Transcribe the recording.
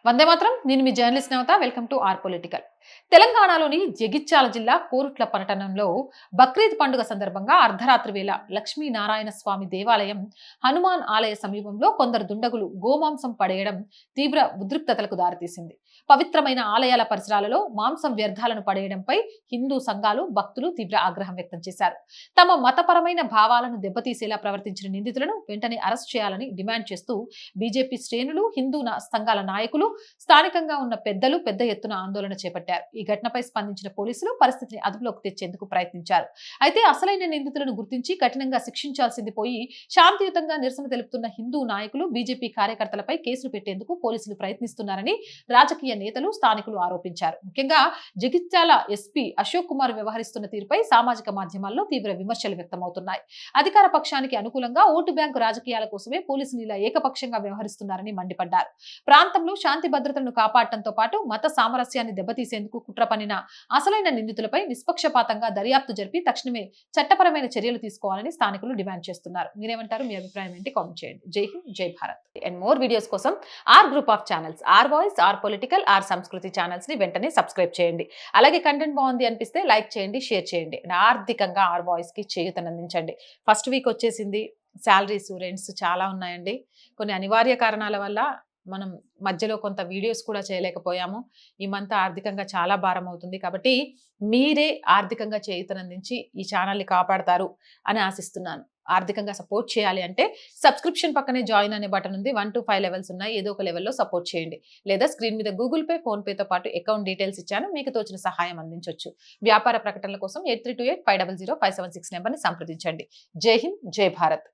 వందే మాత్రం. నేను మీ journalist Navatha. Welcome to our political. తెలంగాణలోని జగిత్యాల జిల్లా కోరుట్ల పట్టణంలో బక్రీద్ పండుగ సందర్భంగా అర్ధరాత్రి వేళ లక్ష్మీనారాయణ స్వామి దేవాలయం హనుమాన్ ఆలయ సమీపంలో కొందరు దుండగులు గోమాంసం పడేయడం తీవ్ర ఉద్రిక్తతలకు దారితీసింది. పవిత్రమైన ఆలయాల పరిసరాలలో మాంసం వ్యర్థాలను పడేయడంపై హిందూ సంఘాలు, భక్తులు తీవ్ర ఆగ్రహం వ్యక్తం చేశారు. తమ మతపరమైన భావాలను దెబ్బతీసేలా ప్రవర్తించిన నిందితులను వెంటనే అరెస్ట్ చేయాలని డిమాండ్ చేస్తూ బీజేపీ శ్రేణులు, హిందూ సంఘాల నాయకులు, స్థానికంగా ఉన్న పెద్దలు పెద్ద ఎత్తున ఆందోళన చేపట్టారు. ఈ ఘటనపై స్పందించిన పోలీసులు పరిస్థితిని అదుపులోకి తెచ్చేందుకు ప్రయత్నించారు. అయితే అసలైన నిందితులను గుర్తించి కఠినంగా శిక్షించాల్సింది పోయి శాంతియుతంగా నిరసన తెలుపుతున్న హిందూ నాయకులు, బీజేపీ కార్యకర్తలపై కేసులు పెట్టేందుకు పోలీసులు ప్రయత్నిస్తున్నారని రాజకీయ నేతలు, స్థానికులు ఆరోపించారు. ముఖ్యంగా జగిత్యాల ఎస్పీ అశోక్ కుమార్ వ్యవహరిస్తున్న తీరుపై సామాజిక మాధ్యమాల్లో తీవ్ర విమర్శలు వ్యక్తమవుతున్నాయి. అధికార పక్షానికి అనుకూలంగా ఓటు బ్యాంకు రాజకీయాల కోసమే పోలీసులు ఇలా ఏకపక్షంగా వ్యవహరిస్తున్నారని మండిపడ్డారు. ప్రాంతంలో శాంతి భద్రతలను కాపాడటంతో పాటు మత సామరస్యాన్ని దెబ్బతీసేందుకు కుట్ర పన్నిన అసలైన నిందితులపై నిష్పక్షపాతంగా దర్యాప్తు జరిపి తక్షణమే చట్టపరమైన చర్యలు తీసుకోవాలని స్థానికులు డిమాండ్ చేస్తున్నారు. మీరేమంటారు? మీ అభిప్రాయం ఏంటి? కామెంట్ చేయండి. జై హింద్, జై భారత్. అండ్ మోర్ వీడియోస్ కోసం R group of channels, R voice, R political, R Sanskriti channels ని వెంటనే సబ్స్క్రైబ్ చేయండి. అలాగే కంటెంట్ బాగుంది అనిపిస్తే లైక్ చేయండి, షేర్ చేయండి. ఆర్థికంగా ఆర్ వాయిస్ కి చేయూతనందించండి. ఫస్ట్ వీక్ వచ్చేసింది. శాలరీస్, రెంట్స్ చాలా ఉన్నాయండి. కొన్ని అనివార్య కారణాల వల్ల మనం మధ్యలో కొంత వీడియోస్ కూడా చేయలేకపోయాము. ఈ మంత్ ఆర్థికంగా చాలా భారం అవుతుంది. కాబట్టి మీరే ఆర్థికంగా చేయూతనందించి ఈ ఛానల్ని కాపాడతారు అని ఆశిస్తున్నాను. ఆర్థికంగా సపోర్ట్ చేయాలి అంటే సబ్స్క్రిప్షన్ పక్కనే జాయిన్ అనే బటన్ ఉంది. 1 to 5 లెవెల్స్ ఉన్నాయి. ఏదో ఒక లెవెల్లో సపోర్ట్ చేయండి. లేదా స్క్రీన్ మీద గూగుల్ పే, ఫోన్ పేతో పాటు అకౌంట్ డీటెయిల్స్ ఇచ్చాను. మీకు తోచిన సహాయం అందించవచ్చు. వ్యాపార ప్రకటనల కోసం 8328500576 నెంబర్ని సంప్రదించండి. జై హింద్, జై భారత్.